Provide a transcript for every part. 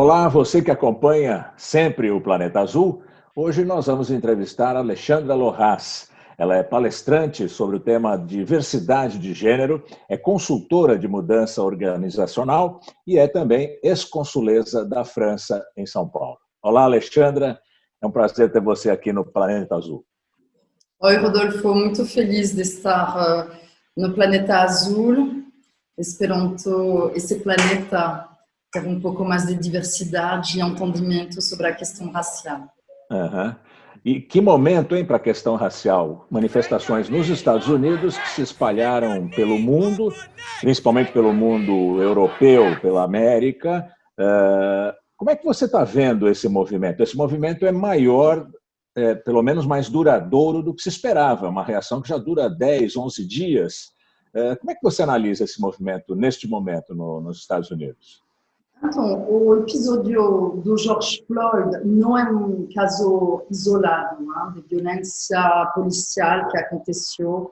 Olá, você que acompanha sempre o Planeta Azul. Hoje nós vamos entrevistar a Alexandra Lohás. Ela é palestrante sobre o tema diversidade de gênero, é consultora de mudança organizacional e é também ex-consuleza da França em São Paulo. Olá, Alexandra. É um prazer ter você aqui no Planeta Azul. Oi, Rodolfo. Muito feliz de estar no Planeta Azul, esperando esse planeta ter um pouco mais de diversidade e entendimento sobre a questão racial. Uhum. E que momento, hein, para a questão racial? Manifestações nos Estados Unidos que se espalharam pelo mundo, principalmente pelo mundo europeu, pela América. Como é que você está vendo esse movimento? Esse movimento é maior, pelo menos mais duradouro do que se esperava, uma reação que já dura 10, 11 dias. Como é que você analisa esse movimento neste momento nos Estados Unidos? Então, o episódio do George Floyd não é um caso isolado, de violência policial que aconteceu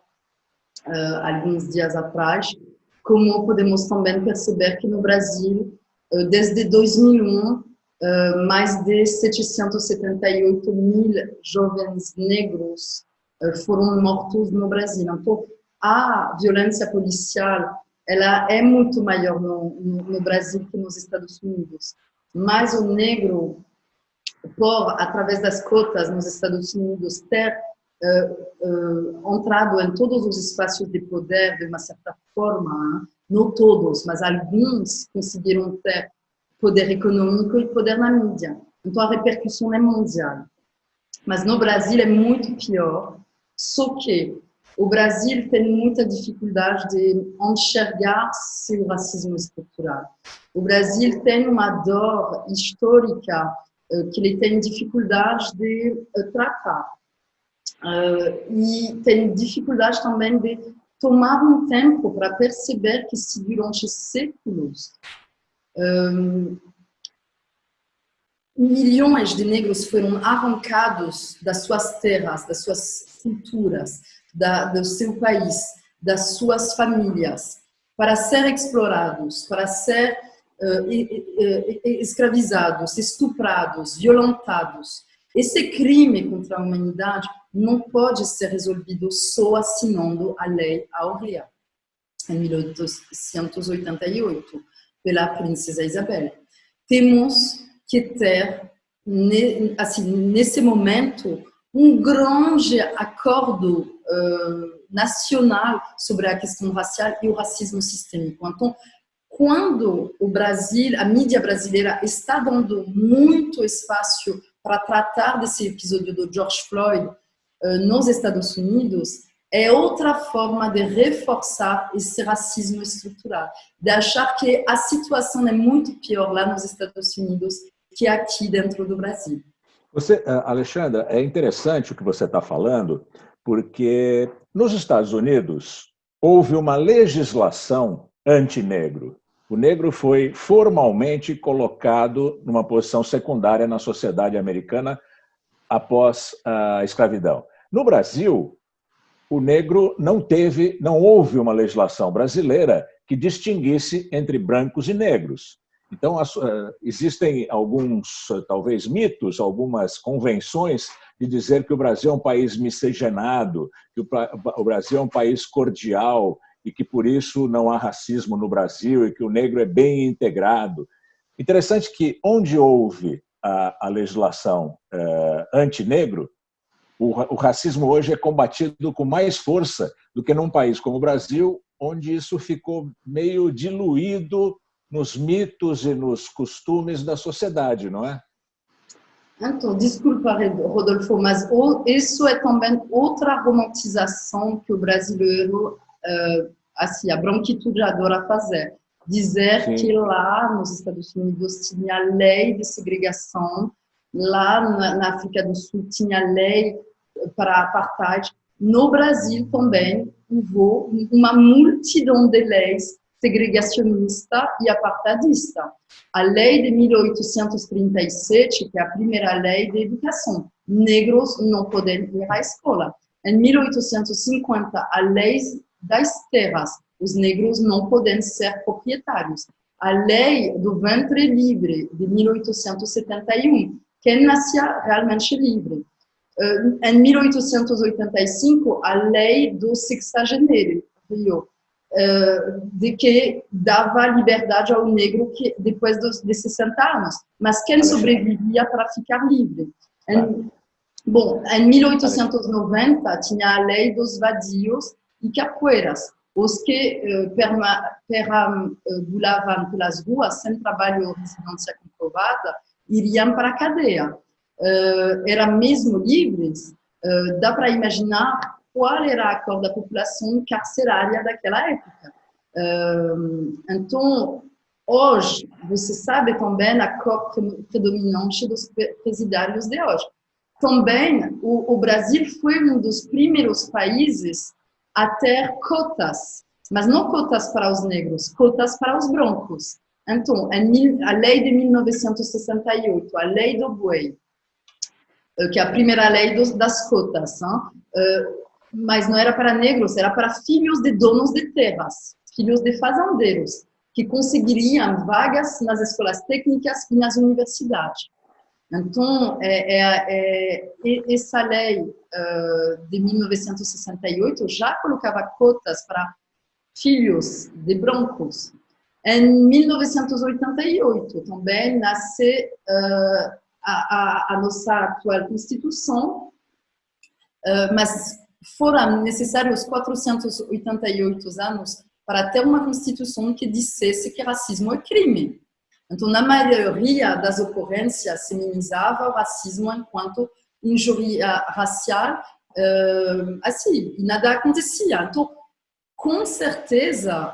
alguns dias atrás, como podemos também perceber que no Brasil, desde 2001, mais de 778 mil jovens negros foram mortos no Brasil. Então, a violência policial ela é muito maior no Brasil que nos Estados Unidos. Mas o negro, através das cotas nos Estados Unidos, ter entrado em todos os espaços de poder de uma certa forma, não todos, mas alguns conseguiram ter poder econômico e poder na mídia. Então a repercussão é mundial. Mas no Brasil é muito pior, só que o Brasil tem muita dificuldade de enxergar seu racismo estrutural. O Brasil tem uma dor histórica que ele tem dificuldade de tratar. E tem dificuldade também de tomar um tempo para perceber que se durante séculos milhões de negros foram arrancados das suas terras, das suas culturas, do seu país, das suas famílias, para ser explorados, para ser escravizados, estuprados, violentados. Esse crime contra a humanidade não pode ser resolvido só assinando a Lei Áurea, em 1888, pela princesa Isabel. Temos que ter, assim, nesse momento, um grande acordo nacional sobre a questão racial e o racismo sistêmico. Então, quando o Brasil, a mídia brasileira está dando muito espaço para tratar desse episódio do George Floyd nos Estados Unidos, é outra forma de reforçar esse racismo estrutural, de achar que a situação é muito pior lá nos Estados Unidos que aqui dentro do Brasil. Alexandra, é interessante o que você está falando, porque nos Estados Unidos houve uma legislação antinegro. O negro foi formalmente colocado numa posição secundária na sociedade americana após a escravidão. No Brasil, o negro não houve uma legislação brasileira que distinguisse entre brancos e negros. Então, existem alguns, talvez, mitos, algumas convenções de dizer que o Brasil é um país miscigenado, que o Brasil é um país cordial e que, por isso, não há racismo no Brasil e que o negro é bem integrado. Interessante que, onde houve a legislação antinegro, o racismo hoje é combatido com mais força do que num país como o Brasil, onde isso ficou meio diluído nos mitos e nos costumes da sociedade, não é? Então, desculpa, Rodolfo, mas isso é também outra romantização que o brasileiro, assim, a branquitude adora fazer. Dizer Sim. que lá nos Estados Unidos tinha lei de segregação, lá na África do Sul tinha lei para apartheid. No Brasil também houve uma multidão de leis segregacionista e apartadista. A lei de 1837, que é a primeira lei de educação, negros não podem ir à escola. Em 1850, a lei das terras, os negros não podem ser proprietários. a lei do ventre livre, de 1871, quem nascia realmente livre. Em 1885, a lei do sexagenário, de que dava liberdade ao negro depois de 60 anos, mas quem sobrevivia para ficar livre. Bom, em 1890 tinha a lei dos vadios e capoeiras, os que perambulavam pelas ruas sem trabalho ou residência comprovada iriam para a cadeia. Eram mesmo livres. Dá para imaginar qual era a cor da população carcerária daquela época. Então, hoje, você sabe também a cor predominante dos presidiários de hoje. Também, o Brasil foi um dos primeiros países a ter cotas, mas não cotas para os negros, cotas para os brancos. Então, a lei de 1968, a lei do boi, que é a primeira lei das cotas, mas não era para negros, era para filhos de donos de terras, filhos de fazendeiros, que conseguiriam vagas nas escolas técnicas e nas universidades. Então, essa lei de 1968 já colocava cotas para filhos de brancos. Em 1988, também nasce a nossa atual Constituição, mas foram necessários 488 anos para ter uma Constituição que dissesse que racismo é crime. Então, na maioria das ocorrências, se minimizava o racismo enquanto injúria racial, assim, e nada acontecia. Então, com certeza,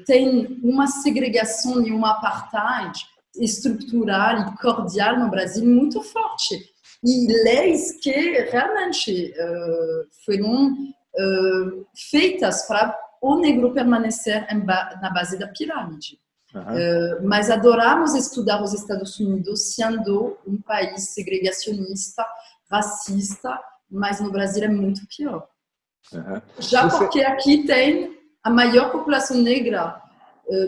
tem uma segregação e uma apartheid estrutural e cordial no Brasil muito forte. E leis que realmente foram feitas para o negro permanecer na base da pirâmide. Mas adoramos estudar os Estados Unidos sendo um país segregacionista, racista, mas no Brasil é muito pior. Já porque aqui tem a maior população negra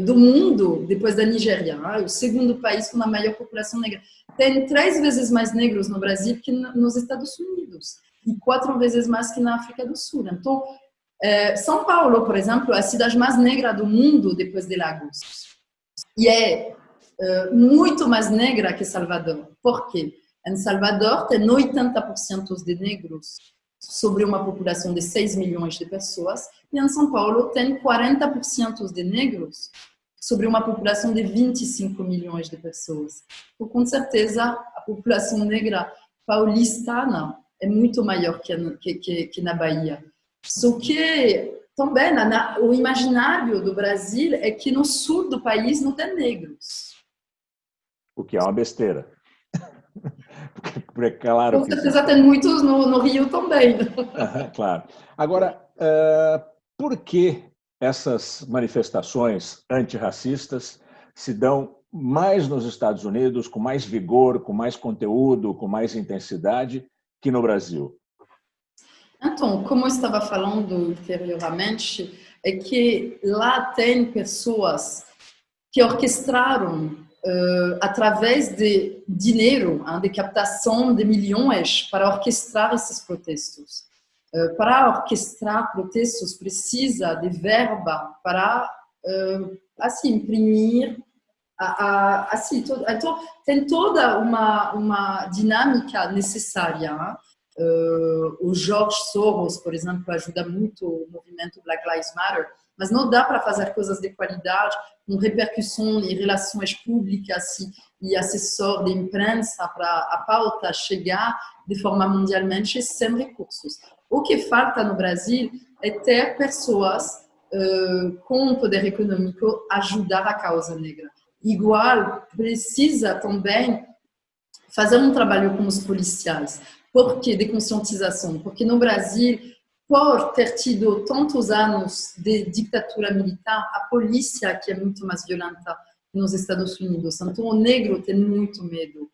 do mundo, depois da Nigéria, o segundo país com a maior população negra. Tem 3 vezes mais negros no Brasil que nos Estados Unidos e 4 vezes mais que na África do Sul. Então, São Paulo, por exemplo, é a cidade mais negra do mundo depois de Lagos. E é muito mais negra que Salvador. Por quê? Em Salvador tem 80% de negros sobre uma população de 6 milhões de pessoas, e em São Paulo tem 40% de negros sobre uma população de 25 milhões de pessoas. Então, com certeza, a população negra paulistana é muito maior que na Bahia. Só que também o imaginário do Brasil é que no sul do país não tem negros. O que é uma besteira. Porque, claro, com certeza tem muitos no Rio também. Claro. Agora, por que essas manifestações antirracistas se dão mais nos Estados Unidos, com mais vigor, com mais conteúdo, com mais intensidade, que no Brasil? Então, como eu estava falando anteriormente, é que lá tem pessoas que orquestraram através de dinheiro, de captação de milhões para orquestrar esses protestos. Para orquestrar protestos precisa de verba para assim imprimir assim, então tem toda uma dinâmica necessária. O George Soros, por exemplo, ajuda muito o movimento Black Lives Matter, mas não dá para fazer coisas de qualidade com repercussão em relações públicas e assessor de imprensa para a pauta chegar de forma mundialmente sem recursos. O que falta no Brasil é ter pessoas com poder econômico ajudar a causa negra. Igual, precisa também fazer um trabalho com os policiais. Por que de conscientização? Porque no Brasil, por ter tido tantos anos de ditadura militar, a polícia que é muito mais violenta que nos Estados Unidos. Então, o negro tem muito medo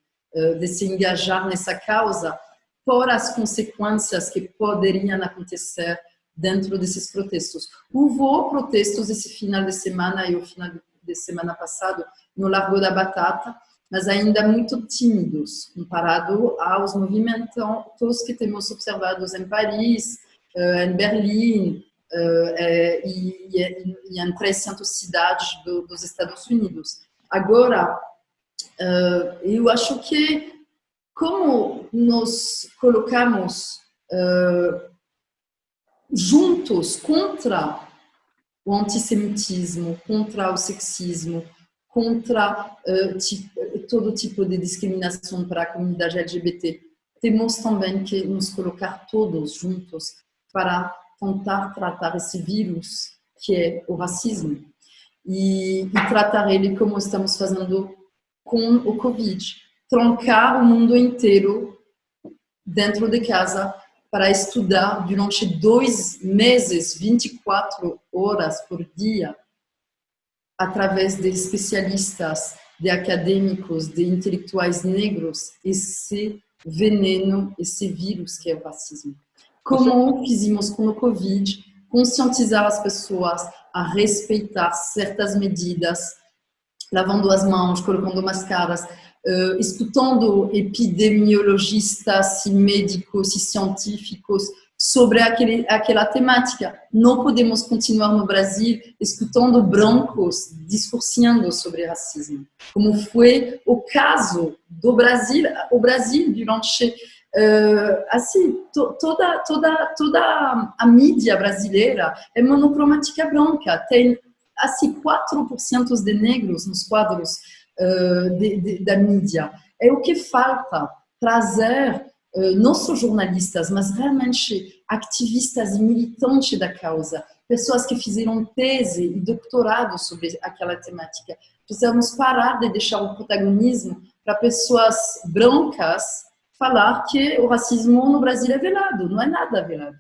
de se engajar nessa causa por as consequências que poderiam acontecer dentro desses protestos. Houve protestos esse final de semana e o final de semana passada no Largo da Batata, mas ainda muito tímidos comparado aos movimentos que temos observados em Paris, em Berlim e em 300 cidades dos Estados Unidos. Agora, eu acho que como nos colocamos juntos contra o antissemitismo, contra o sexismo, contra todo tipo de discriminação para a comunidade LGBT, temos também que nos colocar todos juntos para tentar tratar esse vírus que é o racismo e tratar ele como estamos fazendo com o Covid. Trancar o mundo inteiro dentro de casa para estudar durante 2 meses, 24 horas por dia, através de especialistas, de acadêmicos, de intelectuais negros, esse veneno, esse vírus que é o racismo. Como fizemos com o Covid, conscientizar as pessoas a respeitar certas medidas, lavando as mãos, colocando máscaras, escutando epidemiologistas, e médicos e científicos sobre aquela temática. Não podemos continuar no Brasil escutando brancos discursando sobre racismo, como foi o caso do Brasil. O Brasil, durante assim, toda a mídia brasileira é monocromática branca, tem assim 4% de negros nos quadros da mídia. É o que falta, trazer não só jornalistas, mas realmente ativistas e militantes da causa, pessoas que fizeram tese e doutorado sobre aquela temática. Precisamos parar de deixar o protagonismo para pessoas brancas falar que o racismo no Brasil é velado. Não é nada velado.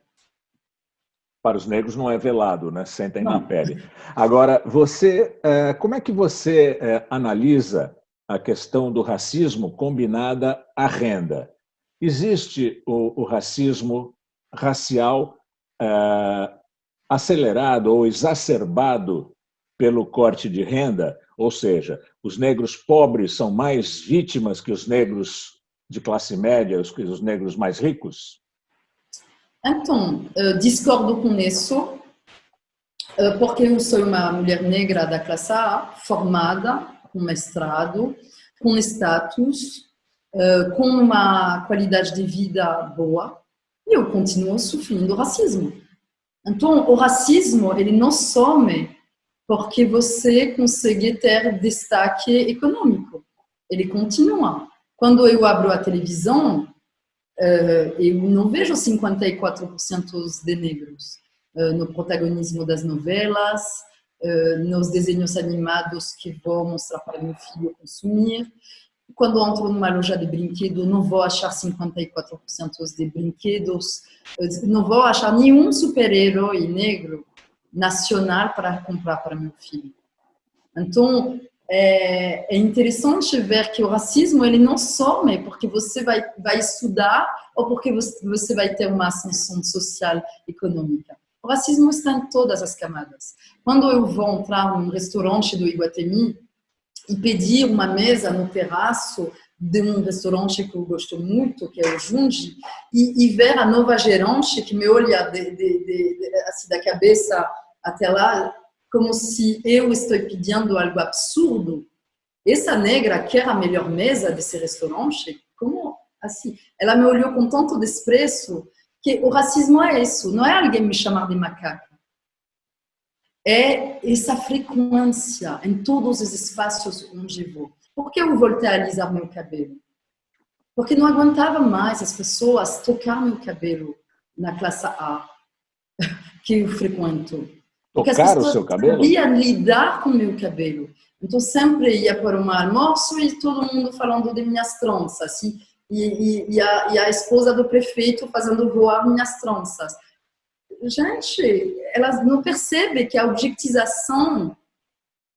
Para os negros não é velado, né? Sentem na pele. Agora, você, como é que você analisa a questão do racismo combinada à renda? Existe o racismo racial acelerado ou exacerbado pelo corte de renda? Ou seja, os negros pobres são mais vítimas que os negros de classe média, os negros mais ricos? Então, discordo com isso, porque eu sou uma mulher negra da classe A, formada, com mestrado, com status, com uma qualidade de vida boa, e eu continuo sofrendo racismo. Então, o racismo, ele não some porque você consegue ter destaque econômico. Ele continua. Quando eu abro a televisão, eu não vejo 54% de negros no protagonismo das novelas, nos desenhos animados que vou mostrar para meu filho consumir. Quando entro numa loja de brinquedo, não vou achar 54% de brinquedos, não vou achar nenhum super-herói negro nacional para comprar para meu filho. Então, é interessante ver que o racismo ele não some porque você vai estudar ou porque você vai ter uma ascensão social econômica. O racismo está em todas as camadas. Quando eu vou entrar num restaurante do Iguatemi e pedir uma mesa no terraço de um restaurante que eu gosto muito, que é o Junji, e ver a nova gerente que me olha assim, da cabeça até lá, como se eu estou pedindo algo absurdo. Essa negra quer a melhor mesa desse restaurante? Como assim? Ela me olhou com tanto desprezo que o racismo é isso. Não é alguém me chamar de macaca. É essa frequência em todos os espaços onde vou. Por que eu voltei a alisar meu cabelo? Porque não aguentava mais as pessoas tocar meu cabelo na classe A que eu frequento. Porque as Tocar o pessoas seu cabelo? sabiam lidar com o meu cabelo. Então, sempre ia para um almoço e todo mundo falando de minhas tranças. E a esposa do prefeito fazendo voar minhas tranças. Gente, elas não percebem que a objetização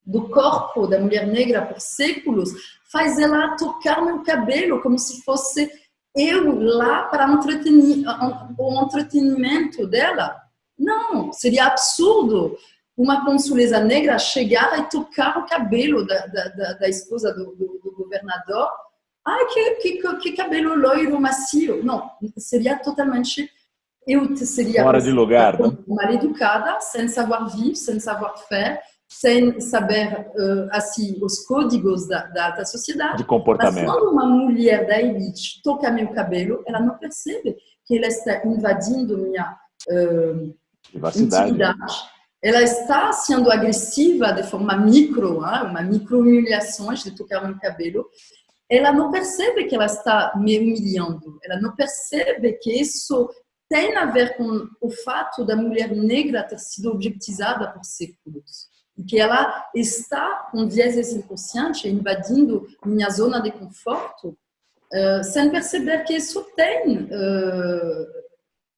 do corpo da mulher negra por séculos faz ela tocar meu cabelo como se fosse eu lá para o entretenimento dela. Não, seria absurdo uma consuleza negra chegar e tocar o cabelo da esposa do governador. Ai, que cabelo loiro, macio. Não, seria totalmente... Eu seria fora de lugar, né? Mal educada, sem savoir-vivre, sem savoir-faire, sem saber assim, os códigos da alta sociedade. De comportamento. Mas quando uma mulher da elite toca meu cabelo, ela não percebe que ela está invadindo minha intimidade. Ela está sendo agressiva de forma uma micro-humilhação de tocar meu cabelo. Ela não percebe que ela está me humilhando. Ela não percebe que isso tem a ver com o fato da mulher negra ter sido objetizada por séculos. E que ela está, com viés inconsciente, invadindo minha zona de conforto, sem perceber que isso tem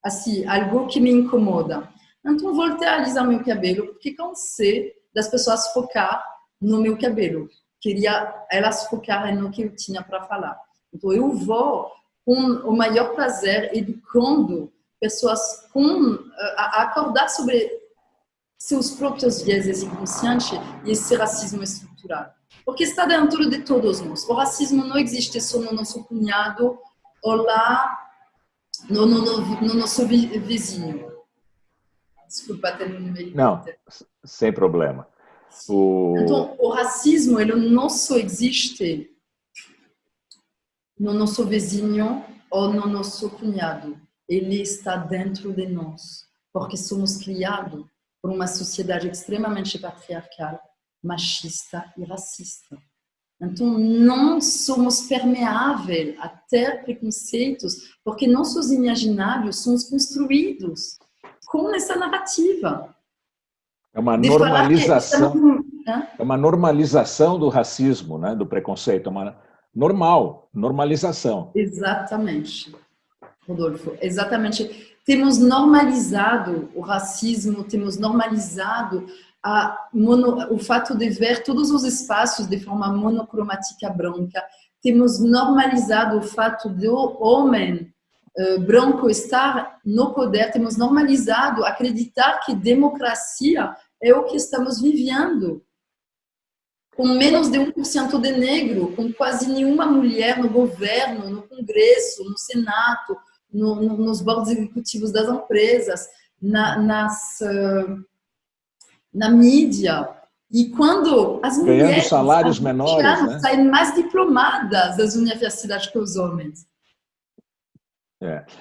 assim, algo que me incomoda. Então, voltei a alisar meu cabelo, porque cansei das pessoas focar no meu cabelo. Queria elas focarem no que eu tinha para falar. Então, eu vou com o maior prazer educando pessoas a acordar sobre seus próprios viéses inconscientes e esse racismo estrutural. Porque está dentro de todos nós. O racismo não existe só no nosso cunhado ou lá no nosso vizinho. Desculpa, ter no meio. Não, sem problema. Então, o racismo ele não só existe no nosso vizinho ou no nosso cunhado. Ele está dentro de nós, porque somos criados por uma sociedade extremamente patriarcal, machista e racista. Então, não somos permeáveis a ter preconceitos, porque nossos imaginários são construídos com essa narrativa. É uma normalização. É uma normalização do racismo, né? Do preconceito. É uma normalização. Exatamente. Rodolfo, exatamente. Temos normalizado o racismo, temos normalizado o fato de ver todos os espaços de forma monocromática branca, temos normalizado o fato do homem branco estar no poder, temos normalizado acreditar que democracia é o que estamos vivendo. Com menos de 1% de negro, com quase nenhuma mulher no governo, no Congresso, no Senado, nos boards executivos das empresas, na mídia. E quando as mulheres ganhando salários menores, né? Saem mais diplomadas das universidades que os homens.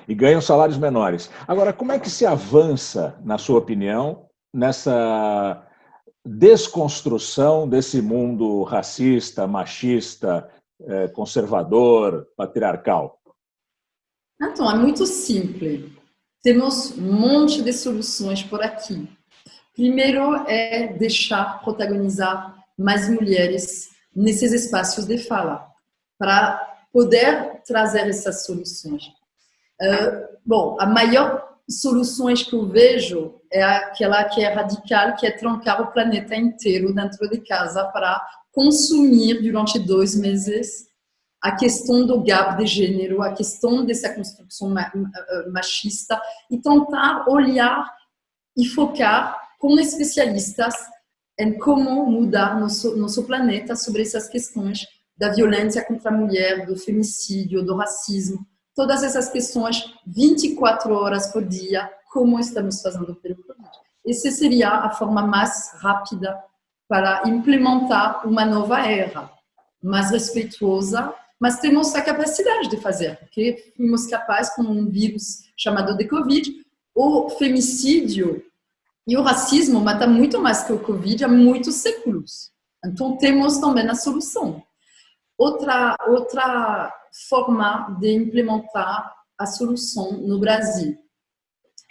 E ganham salários menores. Agora, como é que se avança, na sua opinião, nessa desconstrução desse mundo racista, machista, conservador, patriarcal? Então, é muito simples. Temos um monte de soluções por aqui. Primeiro é deixar protagonizar mais mulheres nesses espaços de fala, para poder trazer essas soluções. Bom, a maior soluções que eu vejo é aquela que é radical, que é trancar o planeta inteiro dentro de casa para consumir durante 2 meses a questão do gap de gênero, a questão dessa construção machista e tentar olhar e focar com especialistas em como mudar nosso planeta sobre essas questões da violência contra a mulher, do femicídio, do racismo, todas essas questões 24 horas por dia, como estamos fazendo pelo Covid. Essa seria a forma mais rápida para implementar uma nova era, mais respeituosa, mas temos a capacidade de fazer, porque fomos capazes com um vírus chamado de Covid. O femicídio e o racismo matam muito mais que o Covid há muitos séculos. Então, temos também a solução. Outra forma de implementar a solução no Brasil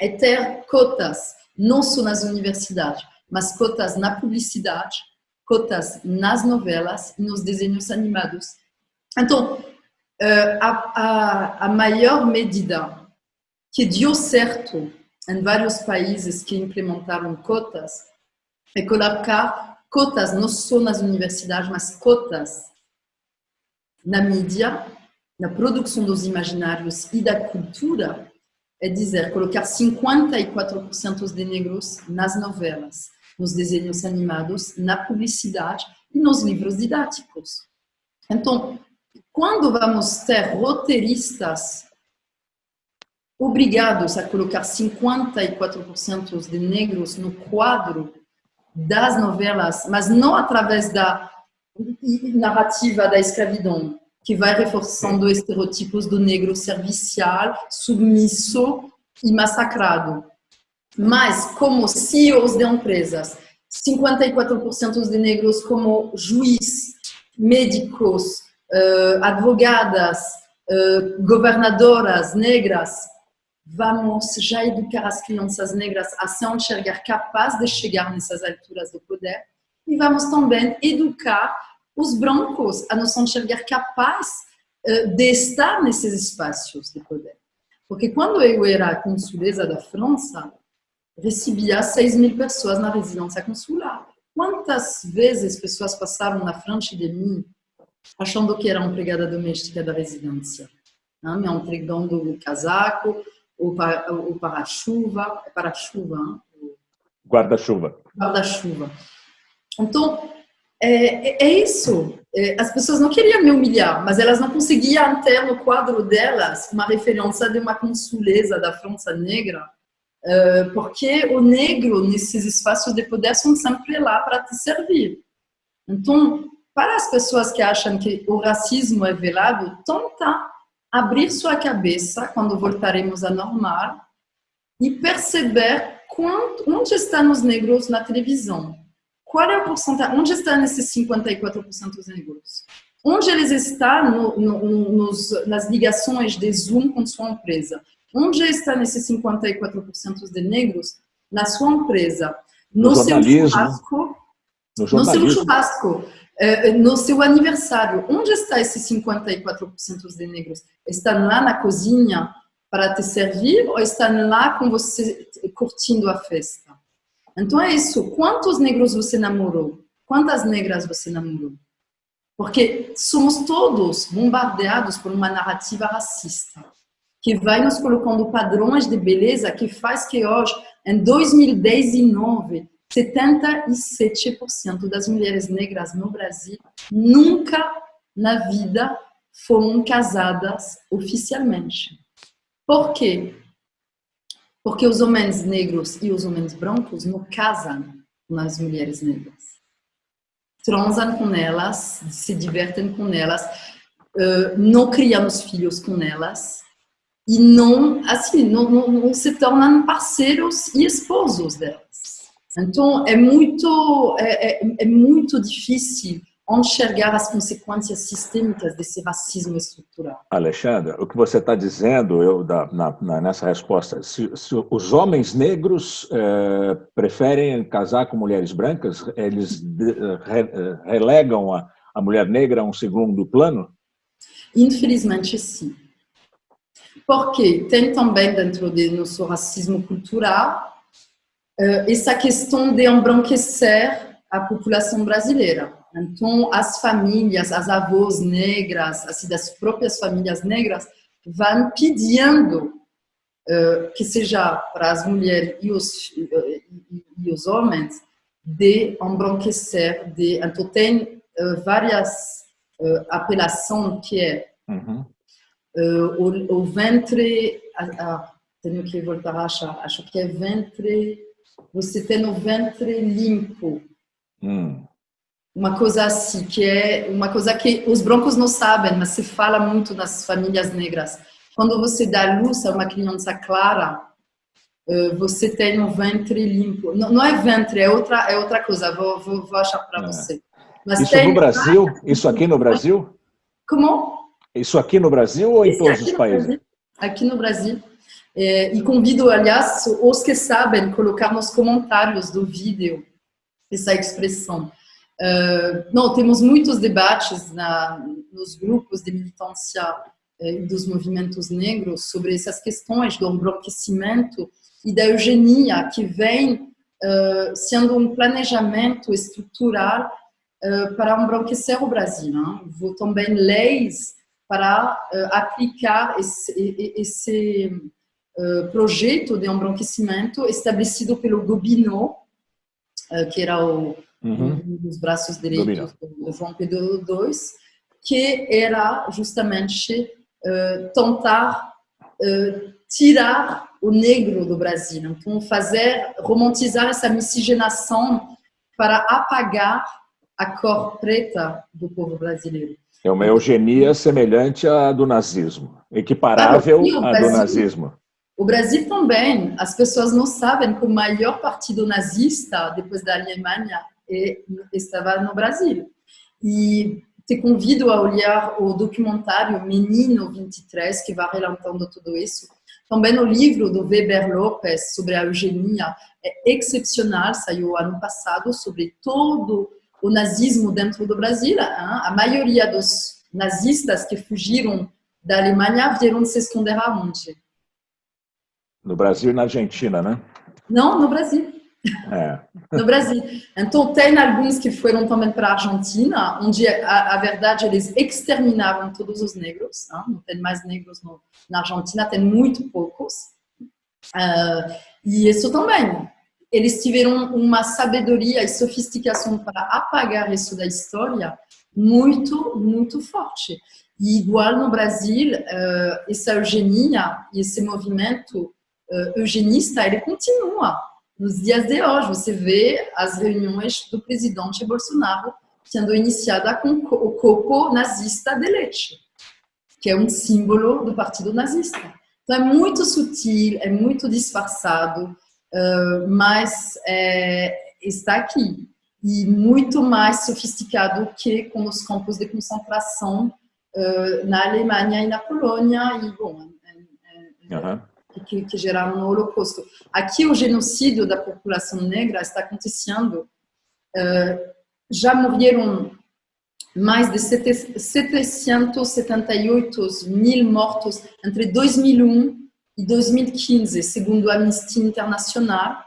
é ter cotas, não só nas universidades, mas cotas na publicidade, cotas nas novelas e nos desenhos animados. Então, a maior medida que deu certo em vários países que implementaram cotas é colocar cotas não só nas universidades, mas cotas na mídia, na produção dos imaginários e da cultura, é dizer, colocar 54% de negros nas novelas, nos desenhos animados, na publicidade e nos livros didáticos. Então, quando vamos ter roteiristas obrigados a colocar 54% de negros no quadro das novelas, mas não através da narrativa da escravidão, que vai reforçando estereotipos do negro servicial, submisso e massacrado. Mas como CEOs de empresas, 54% de negros como juiz, médicos, advogadas, governadoras negras, vamos já educar as crianças negras a se enxergar capazes de chegar nessas alturas do poder e vamos também educar os brancos a nos enxergar capazes de estar nesses espaços de poder. Porque quando eu era consulesa da França, recebia 6.000 pessoas na residência consular. Quantas vezes pessoas passavam na frente de mim achando que era empregada doméstica da residência, me entregando o casaco, o para-chuva, Guarda-chuva. Guarda-chuva. Então, é isso. As pessoas não queriam me humilhar, mas elas não conseguiam ter no quadro delas uma referência de uma consulesa da França negra, porque o negro, nesses espaços de poder, são sempre lá para te servir. Então, para as pessoas que acham que o racismo é velado, tenta abrir sua cabeça quando voltaremos a normal e perceber onde estão os negros na televisão. Qual é a porcentagem? Onde estão esses 54% dos negros? Onde eles estão nas ligações de Zoom com sua empresa? Onde estão esses 54% de negros na sua empresa? No seu churrasco? No seu churrasco. No seu aniversário, onde está esses 54% de negros? Estão lá na cozinha para te servir ou estão lá com você curtindo a festa? Então é isso. Quantos negros você namorou? Quantas negras você namorou? Porque somos todos bombardeados por uma narrativa racista que vai nos colocando padrões de beleza que faz que hoje, em 2019, 77% das mulheres negras no Brasil nunca na vida foram casadas oficialmente. Por quê? Porque os homens negros e os homens brancos não casam com as mulheres negras. Transam com elas, se divertem com elas, não criam os filhos com elas e não se tornam parceiros e esposos delas. Então, é muito difícil enxergar as consequências sistêmicas desse racismo estrutural. Alexandra, o que você está dizendo nessa resposta, se os homens negros preferem casar com mulheres brancas, eles relegam a mulher negra a um segundo plano? Infelizmente, sim. Porque tem também dentro do nosso racismo cultural essa questão de embranquecer a população brasileira. Então, as famílias, as avós negras, assim, das próprias famílias negras, vão pedindo que seja para as mulheres e os homens de embranquecer. Então, tem várias apelações que é o ventre... tenho que voltar a achar. Acho que é ventre... Você tem o ventre limpo. Uma coisa assim, que é uma coisa que os brancos não sabem, mas se fala muito nas famílias negras. Quando você dá luz a uma criança clara, você tem um ventre limpo. Não é ventre, é outra coisa. Vou achar para você. Mas isso no Brasil? Isso aqui no Brasil? Como? Isso aqui no Brasil ou em todos os países? Aqui no Brasil. E convido, aliás, os que sabem, colocar nos comentários do vídeo essa expressão. Não, temos muitos debates nos grupos de militância dos movimentos negros sobre essas questões do embranquecimento e da eugenia, que vem sendo um planejamento estrutural para embranquecer o Brasil. Houve também leis para aplicar esse projeto de embranquecimento estabelecido pelo Gobineau que era um dos braços direitos do João Pedro II, que era justamente tentar tirar o negro do Brasil. Então, romantizar essa miscigenação para apagar a cor preta do povo brasileiro. É uma eugenia semelhante à do nazismo, equiparável à do nazismo. O Brasil também, as pessoas não sabem que o maior partido nazista, depois da Alemanha, estava no Brasil. E te convido a olhar o documentário Menino 23, que vai relatando tudo isso. Também o livro do Weber Lopes sobre a eugenia é excepcional, saiu ano passado, sobre todo o nazismo dentro do Brasil. A maioria dos nazistas que fugiram da Alemanha vieram se esconder aonde? No Brasil e na Argentina, né? Não, no Brasil. No Brasil. Então, tem alguns que foram também para a Argentina, onde, a verdade, eles exterminaram todos os negros. Não tem mais negros na Argentina, tem muito poucos. E isso também. Eles tiveram uma sabedoria e sofisticação para apagar isso da história muito, muito forte. E igual no Brasil, essa eugenia e esse movimento eugenista, ele continua. Nos dias de hoje, você vê as reuniões do presidente Bolsonaro sendo iniciada com o copo nazista de leite, que é um símbolo do partido nazista. Então, é muito sutil, é muito disfarçado, mas está aqui. E muito mais sofisticado que com os campos de concentração na Alemanha e na Polônia, e, bom, que geraram o Holocausto. Aqui, o genocídio da população negra está acontecendo. Já morreram mais de 778 mil mortos entre 2001 e 2015, segundo a Amnistia Internacional.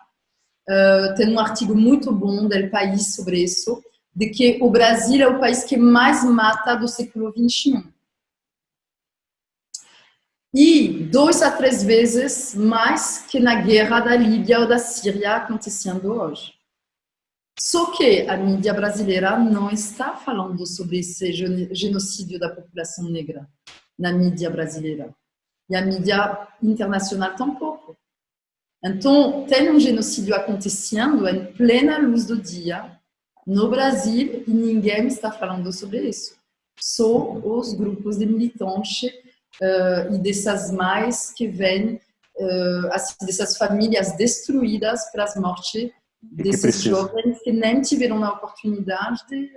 Tem um artigo muito bom do El País sobre isso, de que o Brasil é o país que mais mata do século XXI. E 2 a 3 vezes mais que na guerra da Líbia ou da Síria acontecendo hoje. Só que a mídia brasileira não está falando sobre esse genocídio da população negra na mídia brasileira. E a mídia internacional tampouco. Então, tem um genocídio acontecendo em plena luz do dia no Brasil e ninguém está falando sobre isso. Só os grupos de militantes e dessas mães que vêm, dessas famílias destruídas pelas mortes desses jovens que nem tiveram a oportunidade de...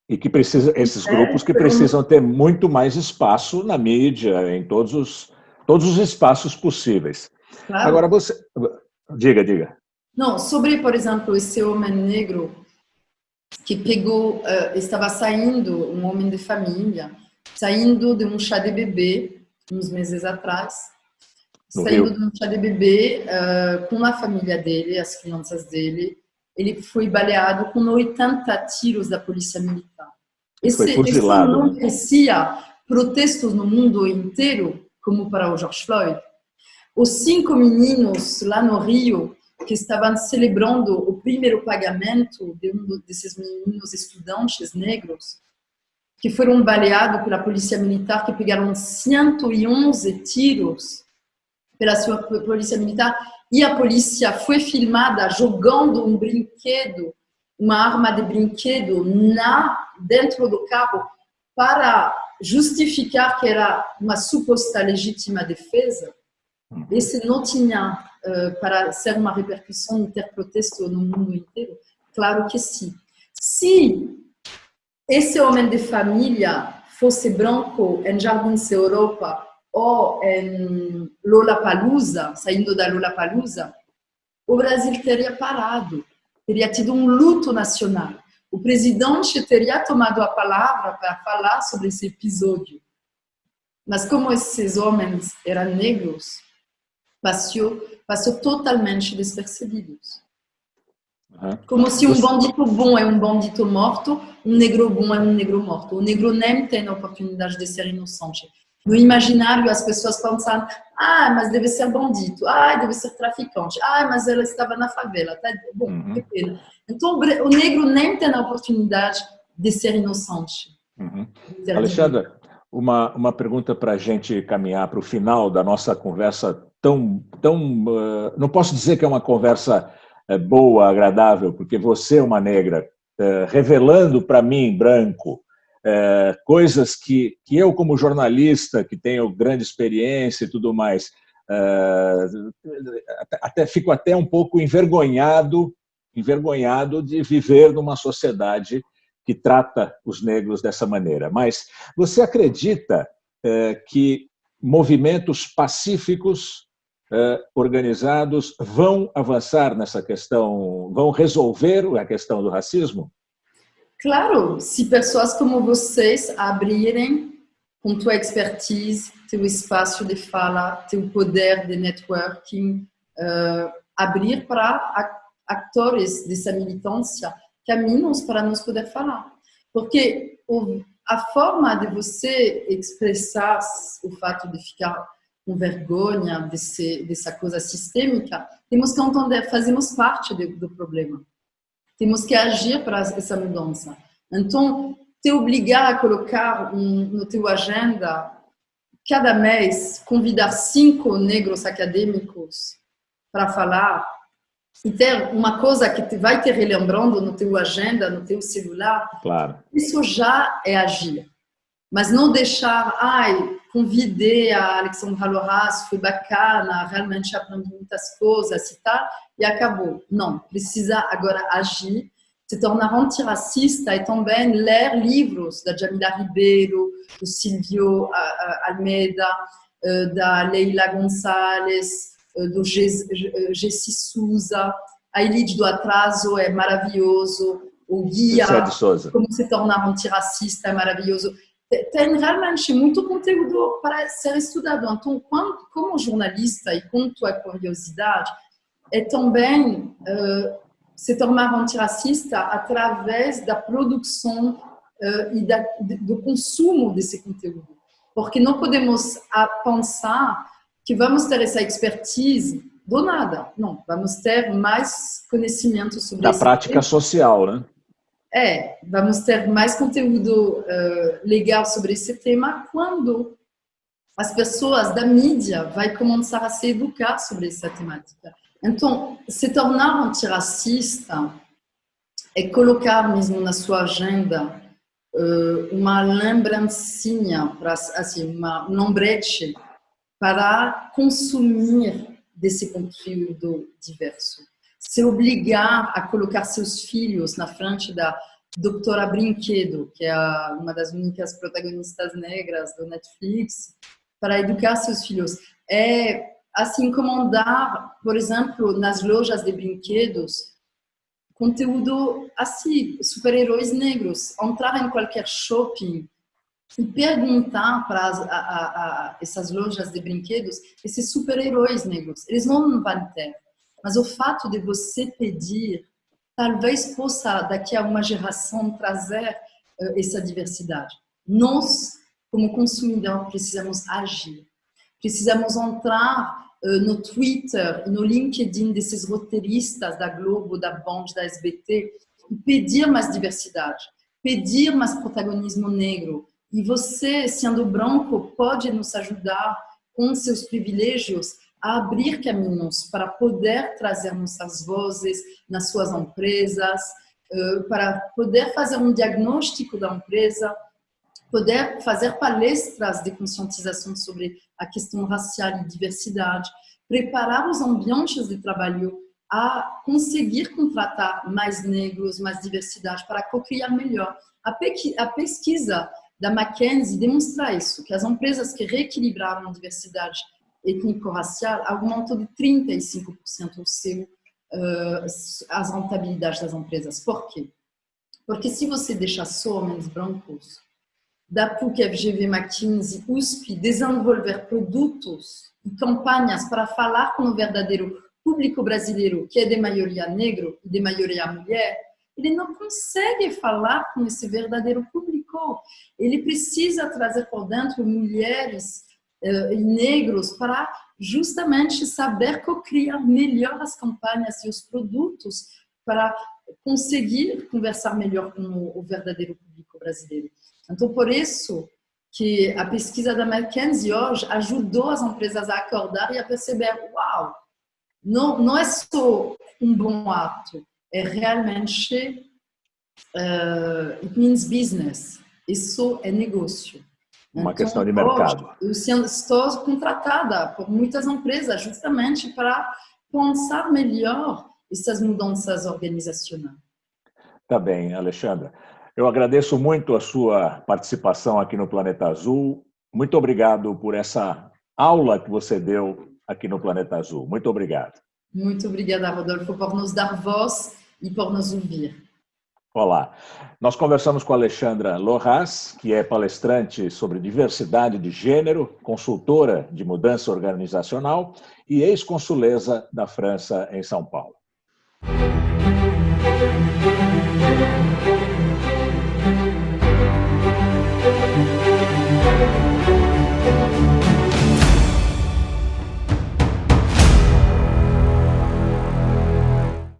E que esses grupos que precisam ter muito mais espaço na mídia, em todos os espaços possíveis. Claro. Agora, você... Diga. Não, sobre, por exemplo, esse homem negro que estava saindo, um homem de família, saindo de um chá de bebê, uns meses atrás, saindo de um chá de bebê com a família dele, as crianças dele, ele foi baleado com 80 tiros da polícia militar. Foi fuzilado. Isso não merecia protestos no mundo inteiro, como para o George Floyd. Os 5 meninos lá no Rio, que estavam celebrando o primeiro pagamento de desses meninos estudantes negros, que foram baleados pela polícia militar, que pegaram 111 tiros pela sua polícia militar, e a polícia foi filmada jogando um brinquedo, uma arma de brinquedo dentro do carro para justificar que era uma suposta legítima defesa. Esse não tinha para ser uma repercussão e ter protesto no mundo inteiro? Claro que sim. Se esse homem de família fosse branco em Jardins Europa ou em Lollapalooza, saindo da Lollapalooza, o Brasil teria parado, teria tido um luto nacional. O presidente teria tomado a palavra para falar sobre esse episódio. Mas como esses homens eram negros, passou totalmente despercebidos. Como se um bandido bom é um bandido morto, um negro bom é um negro morto. O negro nem tem a oportunidade de ser inocente. No imaginário, as pessoas pensam, mas deve ser bandido, deve ser traficante, mas ela estava na favela. Tá bom, que pena. Então, o negro nem tem a oportunidade de ser inocente. Uhum. Alexandra, uma pergunta para a gente caminhar para o final da nossa conversa não posso dizer que é uma conversa boa, agradável, porque você é uma negra, revelando para mim, branco, coisas que eu, como jornalista, que tenho grande experiência e tudo mais, fico até um pouco envergonhado de viver numa sociedade que trata os negros dessa maneira. Mas você acredita que movimentos pacíficos organizados vão avançar nessa questão, vão resolver a questão do racismo? Claro, se pessoas como vocês abrirem com tua expertise, teu espaço de fala, teu poder de networking, abrir para atores dessa militância caminhos para nós poder falar. Porque a forma de você expressar o fato de ficar com vergonha dessa coisa sistêmica, temos que entender, fazemos parte do problema. Temos que agir para essa mudança. Então, te obrigar a colocar no teu agenda, cada mês, convidar 5 negros acadêmicos para falar e ter uma coisa que vai te relembrando no teu agenda, no teu celular, claro. Isso já é agir. Mas não deixar, convidei a Alexandra Loras, foi bacana, realmente aprendi muitas coisas e tal, e acabou. Não, precisa agora agir, se tornar antirracista e também ler livros da Jamila Ribeiro, do Silvio Almeida, da Leila Gonçalves, do Gessi Souza, a Elite do Atraso é maravilhoso, o Guia, como se tornar antirracista é maravilhoso. Tem realmente muito conteúdo para ser estudado. Então, como jornalista e com tua curiosidade, é também se tornar antirracista através da produção e do consumo desse conteúdo. Porque não podemos pensar que vamos ter essa expertise do nada. Não, vamos ter mais conhecimento sobre da prática social, né? Vamos ter mais conteúdo legal sobre esse tema quando as pessoas da mídia vão começar a se educar sobre essa temática. Então, se tornar antirracista é colocar mesmo na sua agenda uma lembrancinha, assim, um lembrete para consumir desse conteúdo diverso. Se obrigar a colocar seus filhos na frente da Doutora Brinquedo, que é uma das únicas protagonistas negras do Netflix, para educar seus filhos. É assim como andar, por exemplo, nas lojas de brinquedos, conteúdo assim, super-heróis negros. Entrar em qualquer shopping e perguntar para essas lojas de brinquedos, esses super-heróis negros, eles não vão ter. Mas o fato de você pedir, talvez possa, daqui a uma geração, trazer essa diversidade. Nós, como consumidor, precisamos agir. Precisamos entrar no Twitter e no LinkedIn desses roteiristas da Globo, da Band, da SBT, e pedir mais diversidade, pedir mais protagonismo negro. E você, sendo branco, pode nos ajudar com seus privilégios a abrir caminhos para poder trazer nossas vozes nas suas empresas, para poder fazer um diagnóstico da empresa, poder fazer palestras de conscientização sobre a questão racial e diversidade, preparar os ambientes de trabalho a conseguir contratar mais negros, mais diversidade, para co-criar melhor. A pesquisa da McKinsey demonstra isso, que as empresas que reequilibraram a diversidade étnico-racial aumentou de 35% as rentabilidades das empresas. Por quê? Porque se você deixar só homens brancos, da PUC, FGV, McKinsey, USP, desenvolver produtos e campanhas para falar com o verdadeiro público brasileiro, que é de maioria negro e de maioria mulher, ele não consegue falar com esse verdadeiro público. Ele precisa trazer por dentro mulheres e negros para justamente saber co-criar melhor as campanhas e os produtos para conseguir conversar melhor com o verdadeiro público brasileiro. Então, por isso que a pesquisa da McKinsey hoje ajudou as empresas a acordar e a perceber, uau, não é só um bom ato, é realmente it means business, isso é negócio. Uma então, questão de mercado. Hoje, eu estou contratada por muitas empresas justamente para pensar melhor essas mudanças organizacionais. Tá bem, Alexandra. Eu agradeço muito a sua participação aqui no Planeta Azul. Muito obrigado por essa aula que você deu aqui no Planeta Azul. Muito obrigado. Muito obrigada, Rodolfo, por nos dar voz e por nos ouvir. Olá. Nós conversamos com a Alexandra Loras, que é palestrante sobre diversidade de gênero, consultora de mudança organizacional e ex-consulesa da França em São Paulo.